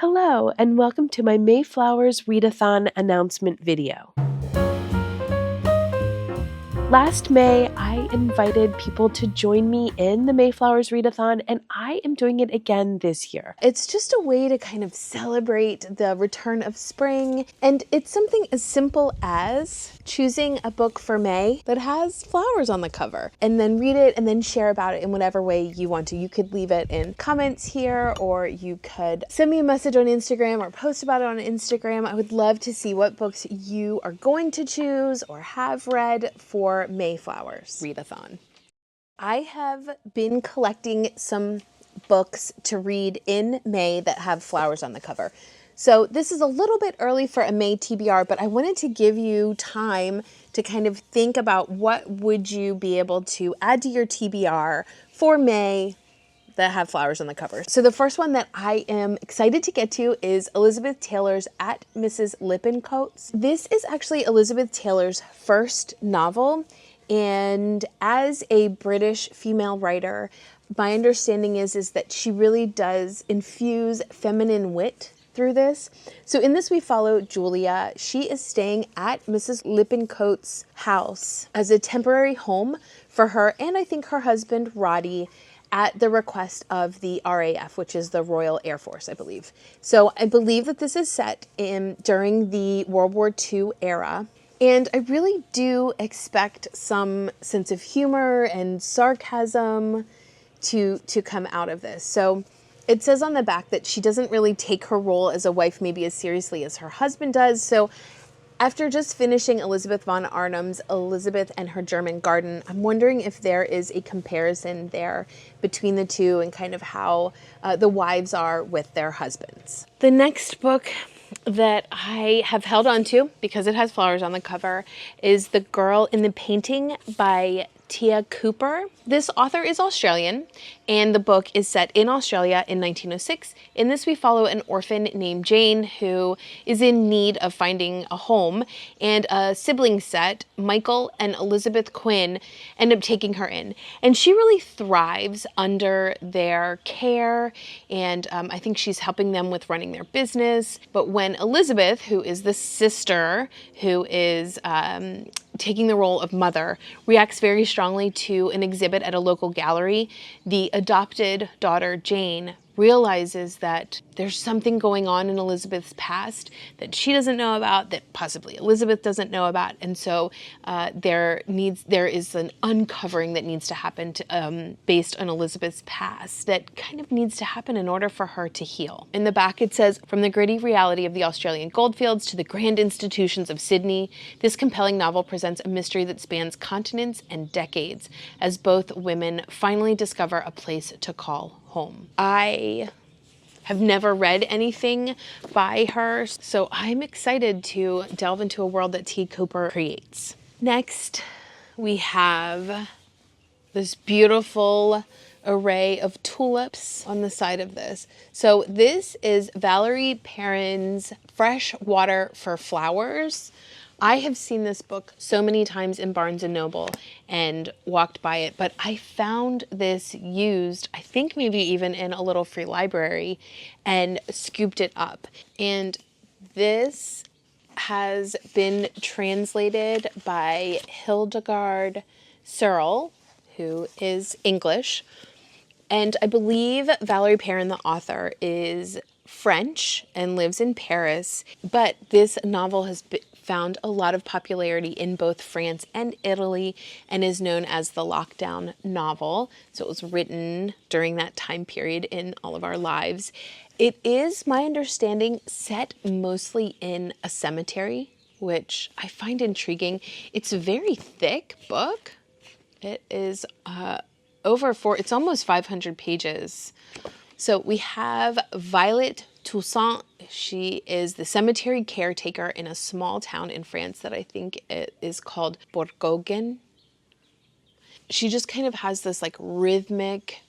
Hello, and welcome to my May Flowers Readathon announcement video. Last May, I invited people to join me in the May Flowers Readathon, and I am doing it again this year. It's just a way to kind of celebrate the return of spring, and it's something as simple as choosing a book for May that has flowers on the cover, and then read it and then share about it in whatever way you want to. You could leave it in comments here, or you could send me a message on Instagram or post about it on Instagram. I would love to see what books you are going to choose or have read for May Flowers Readathon. I have been collecting some books to read in May that have flowers on the cover. So this is a little bit early for a May TBR, but I wanted to give you time to kind of think about what would you be able to add to your TBR for May that have flowers on the cover. So the first one that I am excited to get to is Elizabeth Taylor's At Mrs Lippincote. This is actually Elizabeth Taylor's first novel, and as a British female writer, my understanding is that she really does infuse feminine wit through this. So in this we follow Julia. She is staying at Mrs Lippincote's house as a temporary home for her and I think her husband Roddy, at the request of the RAF, which is the Royal Air Force, I believe. So I believe that this is set during the World War II era. And I really do expect some sense of humor and sarcasm to come out of this. So it says on the back that she doesn't really take her role as a wife maybe as seriously as her husband does. So after just finishing Elizabeth von Arnim's Elizabeth and Her German Garden, I'm wondering if there is a comparison there between the two and kind of how the wives are with their husbands. The next book that I have held on to, because it has flowers on the cover, is The Girl in the Painting by Tia Cooper. This author is Australian, and the book is set in Australia in 1906. In this, we follow an orphan named Jane who is in need of finding a home, and a sibling set, Michael and Elizabeth Quinn, end up taking her in. And she really thrives under their care, and I think she's helping them with running their business. But when Elizabeth, who is the sister who is taking the role of mother, reacts very strongly to an exhibit at a local gallery, the adopted daughter, Jane, realizes that there's something going on in Elizabeth's past that she doesn't know about, that possibly Elizabeth doesn't know about, and so there is an uncovering that needs to happen based on Elizabeth's past that kind of needs to happen in order for her to heal. In the back it says, from the gritty reality of the Australian goldfields to the grand institutions of Sydney, this compelling novel presents a mystery that spans continents and decades as both women finally discover a place to call home. I have never read anything by her, so I'm excited to delve into a world that T. Cooper creates. Next, we have this beautiful array of tulips on the side of this. So this is Valerie Perrin's Fresh Water for Flowers. I have seen this book so many times in Barnes & Noble and walked by it, but I found this used, I think maybe even in a little free library, and scooped it up. And this has been translated by Hildegard Searle, who is English. And I believe Valerie Perrin, the author, is French and lives in Paris, but this novel has found a lot of popularity in both France and Italy and is known as the lockdown novel. So it was written during that time period in all of our lives. It is, my understanding, set mostly in a cemetery, which I find intriguing. It's a very thick book. It is it's almost 500 pages. So we have Violet Toussaint. She is the cemetery caretaker in a small town in France that I think it is called Bourgogne. She just kind of has this like rhythmic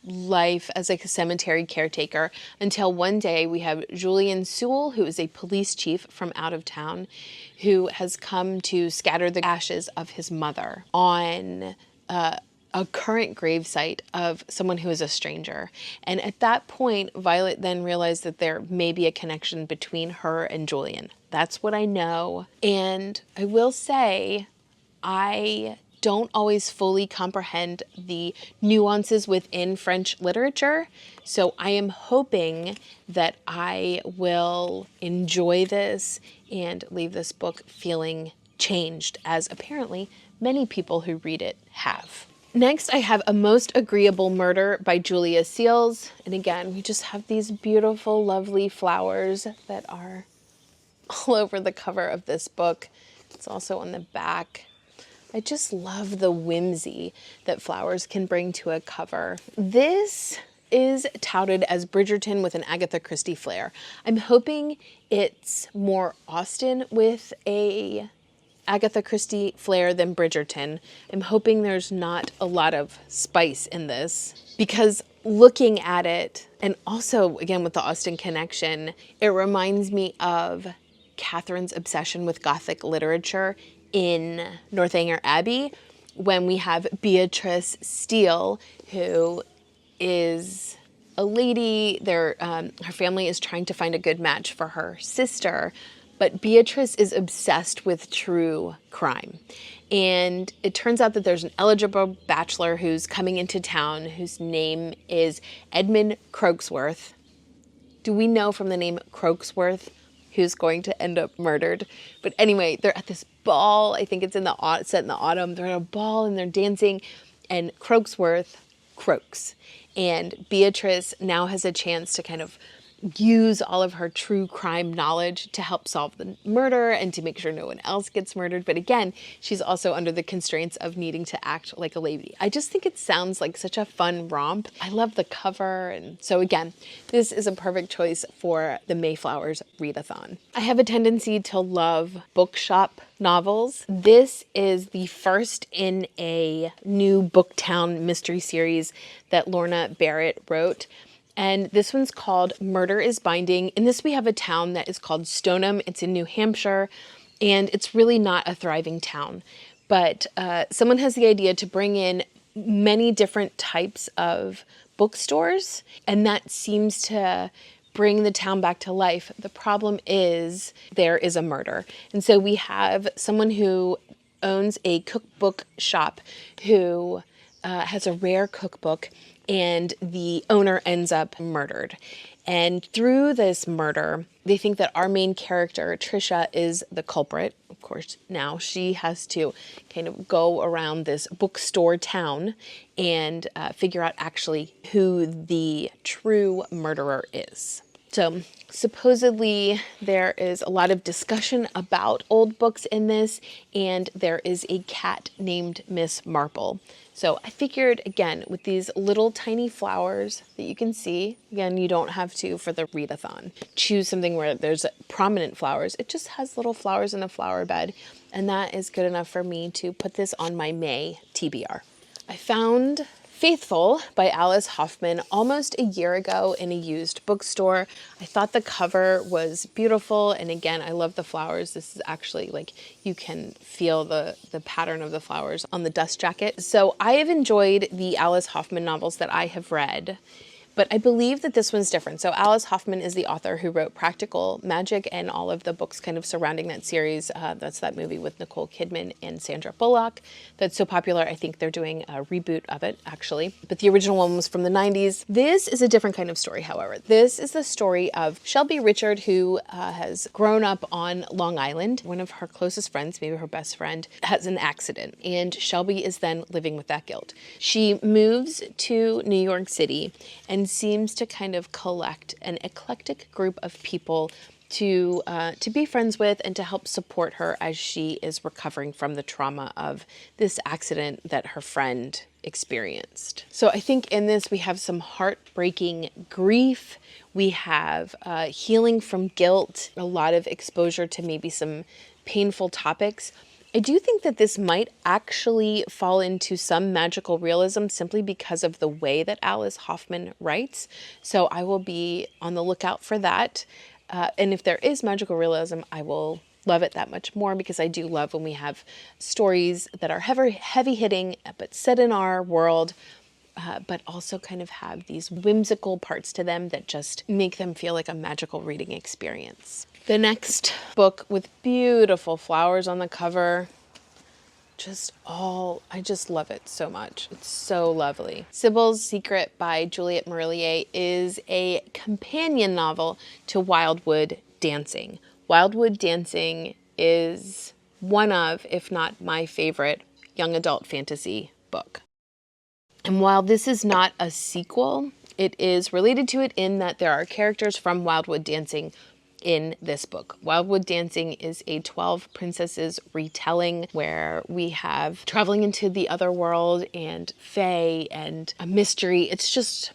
life as like a cemetery caretaker until one day we have Julien Sewell, who is a police chief from out of town, who has come to scatter the ashes of his mother on a current gravesite of someone who is a stranger. And at that point, Violet then realized that there may be a connection between her and Julian. That's what I know. And I will say, I don't always fully comprehend the nuances within French literature. So I am hoping that I will enjoy this and leave this book feeling changed, as apparently many people who read it have. Next, I have A Most Agreeable Murder by Julia Seals. And again, we just have these beautiful, lovely flowers that are all over the cover of this book. It's also on the back. I just love the whimsy that flowers can bring to a cover. This is touted as Bridgerton with an Agatha Christie flair. I'm hoping it's more Austen with a Agatha Christie flair than Bridgerton. I'm hoping there's not a lot of spice in this, because looking at it, and also again with the Austen connection, it reminds me of Catherine's obsession with Gothic literature in Northanger Abbey, when we have Beatrice Steele, who is a lady. Her family is trying to find a good match for her sister, but Beatrice is obsessed with true crime. And it turns out that there's an eligible bachelor who's coming into town whose name is Edmund Croaksworth. Do we know from the name Croaksworth who's going to end up murdered? But anyway, they're at this ball. I think it's set in the autumn. They're at a ball and they're dancing, and Croaksworth croaks. And Beatrice now has a chance to kind of use all of her true crime knowledge to help solve the murder and to make sure no one else gets murdered. But again, she's also under the constraints of needing to act like a lady. I just think it sounds like such a fun romp. I love the cover. And so again, this is a perfect choice for the May Flowers Readathon. I have a tendency to love bookshop novels. This is the first in a new Booktown mystery series that Lorna Barrett wrote. And this one's called Murder is Binding. In this, we have a town that is called Stoneham. It's in New Hampshire, and it's really not a thriving town. But someone has the idea to bring in many different types of bookstores, and that seems to bring the town back to life. The problem is there is a murder. And so we have someone who owns a cookbook shop who has a rare cookbook, and the owner ends up murdered. And through this murder, they think that our main character, Trisha, is the culprit. Of course, now she has to kind of go around this bookstore town and figure out actually who the true murderer is. So supposedly there is a lot of discussion about old books in this, and there is a cat named Miss Marple. So I figured, again, with these little tiny flowers that you can see, again, you don't have to, for the readathon, choose something where there's prominent flowers. It just has little flowers in a flower bed, and that is good enough for me to put this on my May TBR. I found Faithful by Alice Hoffman almost a year ago in a used bookstore. I thought the cover was beautiful, and again, I love the flowers. This is actually like, you can feel the pattern of the flowers on the dust jacket. So I have enjoyed the Alice Hoffman novels that I have read, but I believe that this one's different. So Alice Hoffman is the author who wrote Practical Magic and all of the books kind of surrounding that series. That's that movie with Nicole Kidman and Sandra Bullock that's so popular. I think they're doing a reboot of it, actually. But the original one was from the 90s. This is a different kind of story, however. This is the story of Shelby Richard, who has grown up on Long Island. One of her closest friends, maybe her best friend, has an accident, and Shelby is then living with that guilt. She moves to New York City and seems to kind of collect an eclectic group of people to be friends with and to help support her as she is recovering from the trauma of this accident that her friend experienced. So I think in this we have some heartbreaking grief. We have healing from guilt, a lot of exposure to maybe some painful topics. I do think that this might actually fall into some magical realism simply because of the way that Alice Hoffman writes. So I will be on the lookout for that. And if there is magical realism, I will love it that much more, because I do love when we have stories that are heavy hitting, but set in our world, but also kind of have these whimsical parts to them that just make them feel like a magical reading experience. The next book with beautiful flowers on the cover, I just love it so much. It's so lovely. Cybele's Secret by Juliette Marillier is a companion novel to Wildwood Dancing. Wildwood Dancing is one of, if not my favorite, young adult fantasy book. And while this is not a sequel, it is related to it in that there are characters from Wildwood Dancing in this book. Wildwood Dancing is a 12 Princesses retelling where we have traveling into the other world and fae and a mystery. It's just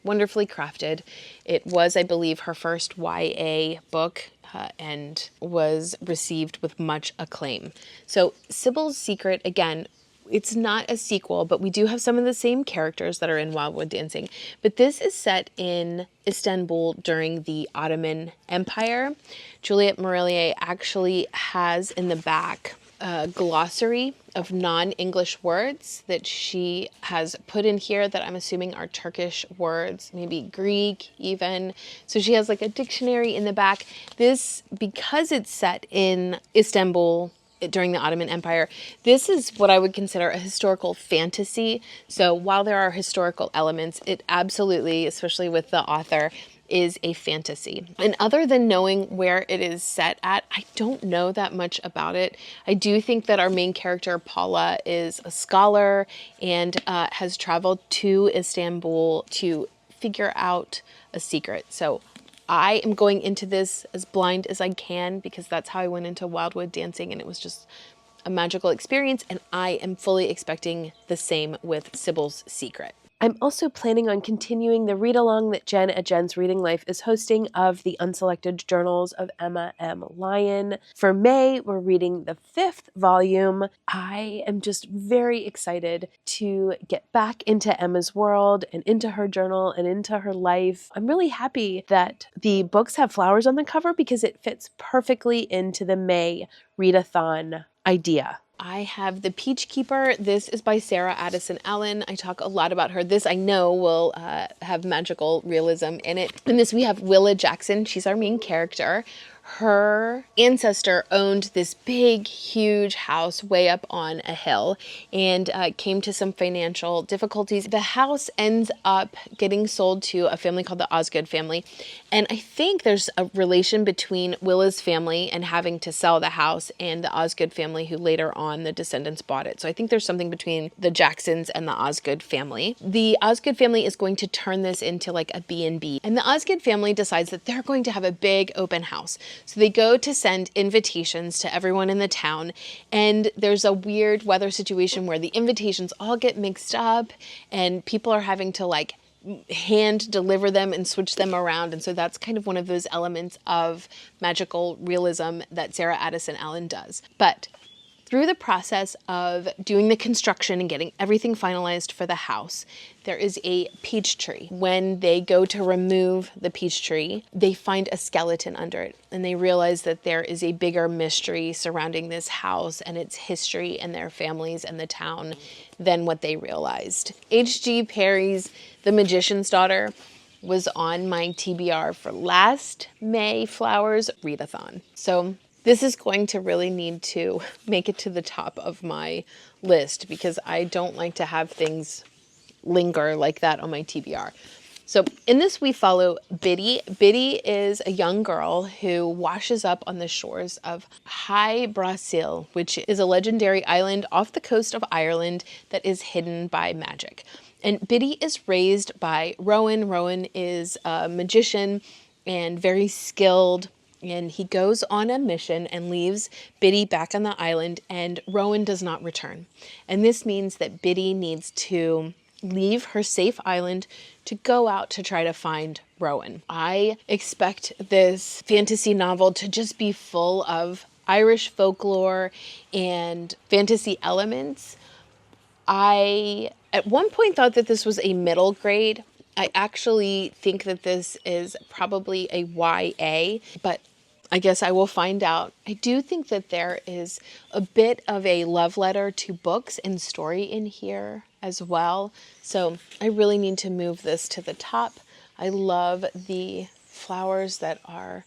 wonderfully crafted. It was, I believe, her first YA book and was received with much acclaim. So Cybele's Secret, again, it's not a sequel, but we do have some of the same characters that are in Wildwood Dancing. But this is set in Istanbul during the Ottoman Empire. Juliette Marillier actually has in the back a glossary of non-English words that she has put in here that I'm assuming are Turkish words, maybe Greek even. So she has like a dictionary in the back. This, because it's set in Istanbul during the Ottoman Empire, this is what I would consider a historical fantasy. So while there are historical elements, it absolutely, especially with the author, is a fantasy. And other than knowing where it is set at, I don't know that much about it. I do think that our main character, Paula, is a scholar and has traveled to Istanbul to figure out a secret. So I am going into this as blind as I can, because that's how I went into Wildwood Dancing, and it was just a magical experience, and I am fully expecting the same with Cybele's Secret. I'm also planning on continuing the read-along that Jen at Jen's Reading Life is hosting of the Unselected Journals of Emma M. Lyon. For May, we're reading the 5th volume. I am just very excited to get back into Emma's world and into her journal and into her life. I'm really happy that the books have flowers on the cover because it fits perfectly into the May Readathon idea. I have The Peach Keeper. This is by Sarah Addison Allen. I talk a lot about her. This I know will have magical realism in it. In this we have Willa Jackson. She's our main character. Her ancestor owned this big, huge house way up on a hill and came to some financial difficulties. The house ends up getting sold to a family called the Osgood family. And I think there's a relation between Willa's family and having to sell the house and the Osgood family, who later on the descendants bought it. So I think there's something between the Jacksons and the Osgood family. The Osgood family is going to turn this into like a B&B. And the Osgood family decides that they're going to have a big open house. So they go to send invitations to everyone in the town, and there's a weird weather situation where the invitations all get mixed up and people are having to like hand deliver them and switch them around. And so that's kind of one of those elements of magical realism that Sarah Addison Allen does. But through the process of doing the construction and getting everything finalized for the house, there is a peach tree. When they go to remove the peach tree, they find a skeleton under it, and they realize that there is a bigger mystery surrounding this house and its history and their families and the town than what they realized. H.G. Parry's The Magician's Daughter was on my TBR for last May Flowers Readathon. So this is going to really need to make it to the top of my list, because I don't like to have things linger like that on my TBR. So in this we follow Biddy. Biddy is a young girl who washes up on the shores of High Brasil, which is a legendary island off the coast of Ireland that is hidden by magic. And Biddy is raised by Rowan. Rowan is a magician and very skilled, and he goes on a mission and leaves Biddy back on the island, and Rowan does not return. And this means that Biddy needs to leave her safe island to go out to try to find Rowan. I expect this fantasy novel to just be full of Irish folklore and fantasy elements. I, at one point, thought that this was a middle grade. I actually think that this is probably a YA, but I guess I will find out. I do think that there is a bit of a love letter to books and story in here as well. So I really need to move this to the top. I love the flowers that are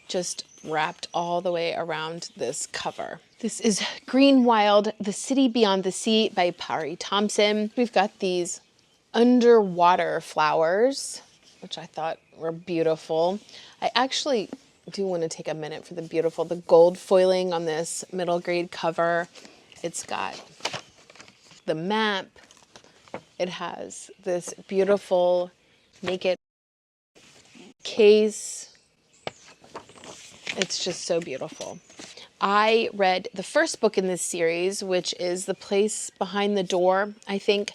just wrapped all the way around this cover. This is Greenwild, The City Beyond the Sea by Parry Thompson. We've got these underwater flowers, which I thought were beautiful. I actually do want to take a minute for the gold foiling on this middle grade cover. It's got the map. It has this beautiful naked case. It's just so beautiful. I read the first book in this series, which is The Place Behind the Door, I think,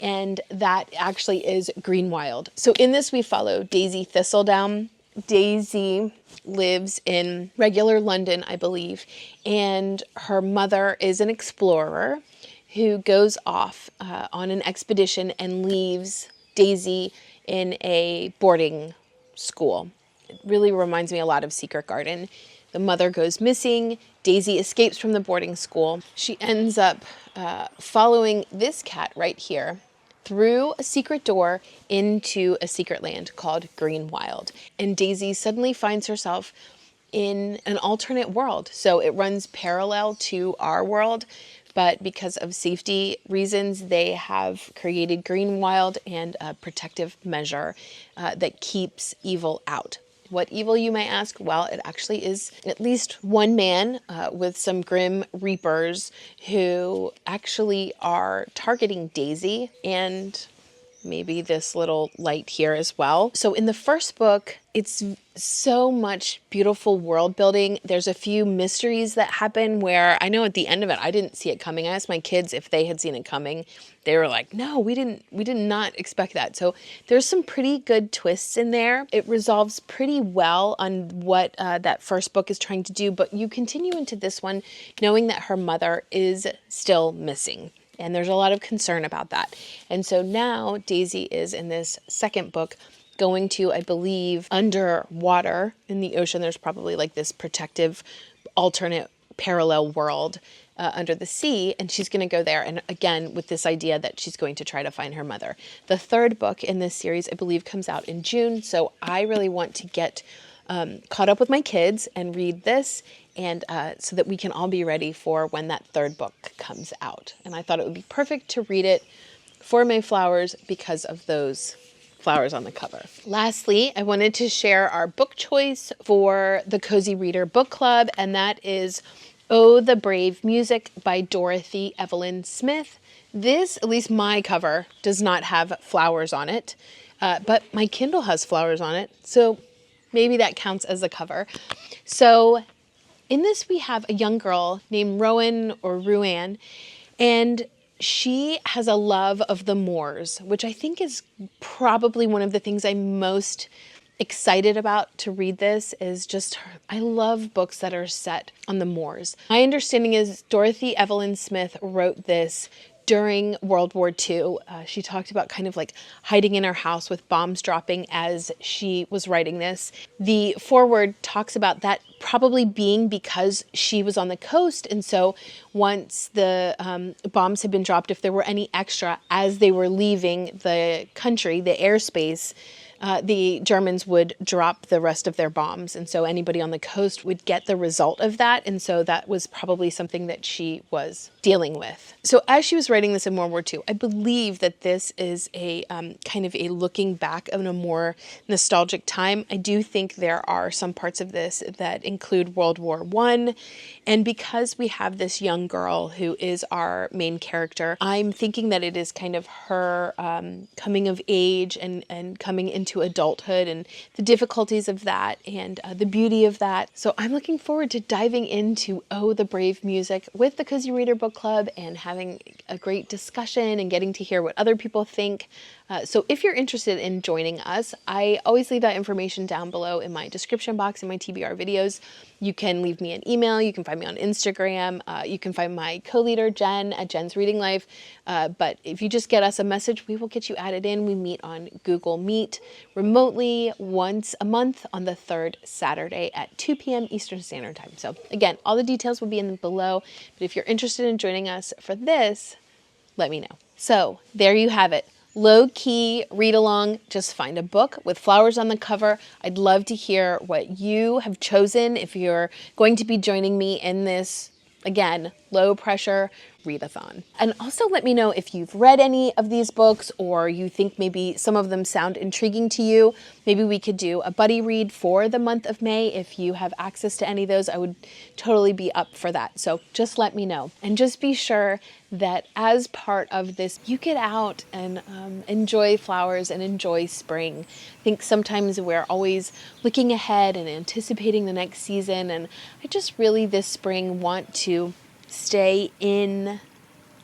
and that actually is Greenwild. So in this we follow Daisy Thistledown. Daisy lives in regular London, I believe, and her mother is an explorer who goes off on an expedition and leaves Daisy in a boarding school. It really reminds me a lot of Secret Garden. The mother goes missing. Daisy escapes from the boarding school. She ends up following this cat right here through a secret door into a secret land called Greenwild. And Daisy suddenly finds herself in an alternate world. So it runs parallel to our world, but because of safety reasons, they have created Greenwild and a protective measure that keeps evil out. What evil, you may ask? Well, it actually is at least one man with some grim reapers who actually are targeting Daisy and maybe this little light here as well. So in the first book, it's so much beautiful world building. There's a few mysteries that happen where I know at the end of it, I didn't see it coming. I asked my kids if they had seen it coming. They were like, no, we did not expect that. So there's some pretty good twists in there. It resolves pretty well on what that first book is trying to do, but you continue into this one knowing that her mother is still missing. And there's a lot of concern about that. And so now Daisy is in this second book going to, I believe, underwater in the ocean. There's probably like this protective alternate parallel world under the sea. And she's going to go there. And again, with this idea that she's going to try to find her mother. The third book in this series, I believe, comes out in June. So I really want to get caught up with my kids and read this, and so that we can all be ready for when that third book comes out. And I thought it would be perfect to read it for May Flowers because of those flowers on the cover. Lastly, I wanted to share our book choice for the Cozy Reader Book Club, and that is Oh, the Brave Music by Dorothy Evelyn Smith. This, at least my cover, does not have flowers on it, but my Kindle has flowers on it, so maybe that counts as a cover. So in this, we have a young girl named Rowan or Ruan, and she has a love of the moors, which I think is probably one of the things I'm most excited about to read this is just her. I love books that are set on the moors. My understanding is Dorothy Evelyn Smith wrote this during World War II. She talked about kind of like hiding in her house with bombs dropping as she was writing this. The foreword talks about that probably being because she was on the coast. And so once the bombs had been dropped, if there were any extra as they were leaving the country, the airspace, the Germans would drop the rest of their bombs. And so anybody on the coast would get the result of that. And so that was probably something that she was dealing with. So as she was writing this in World War II, I believe that this is a kind of a looking back of a more nostalgic time. I do think there are some parts of this that include World War I. And because we have this young girl who is our main character, I'm thinking that it is kind of her coming of age and coming into adulthood and the difficulties of that and the beauty of that. So I'm looking forward to diving into Oh, the Brave Music with the Cozy Reader Book Club and having a great discussion and getting to hear what other people think. So if you're interested in joining us, I always leave that information down below in my description box in my TBR videos. You can leave me an email. You can find me on Instagram. You can find my co-leader, Jen, at Jen's Reading Life. But if you just get us a message, we will get you added in. We meet on Google Meet remotely once a month on the third Saturday at 2 p.m. Eastern Standard Time. So again, all the details will be in below. But if you're interested in joining us for this, let me know. So there you have it. Low-key read along, just find a book with flowers on the cover. I'd love to hear what you have chosen if you're going to be joining me in this, again, low pressure readathon. And also let me know if you've read any of these books or you think maybe some of them sound intriguing to you. Maybe we could do a buddy read for the month of May. If you have access to any of those, I would totally be up for that. So just let me know. And just be sure that as part of this, you get out and enjoy flowers and enjoy spring. I think sometimes we're always looking ahead and anticipating the next season. And I just really this spring want to stay in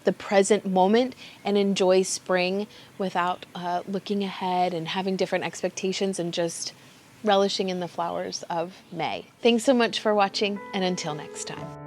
the present moment and enjoy spring without looking ahead and having different expectations and just relishing in the flowers of May. Thanks so much for watching, and until next time.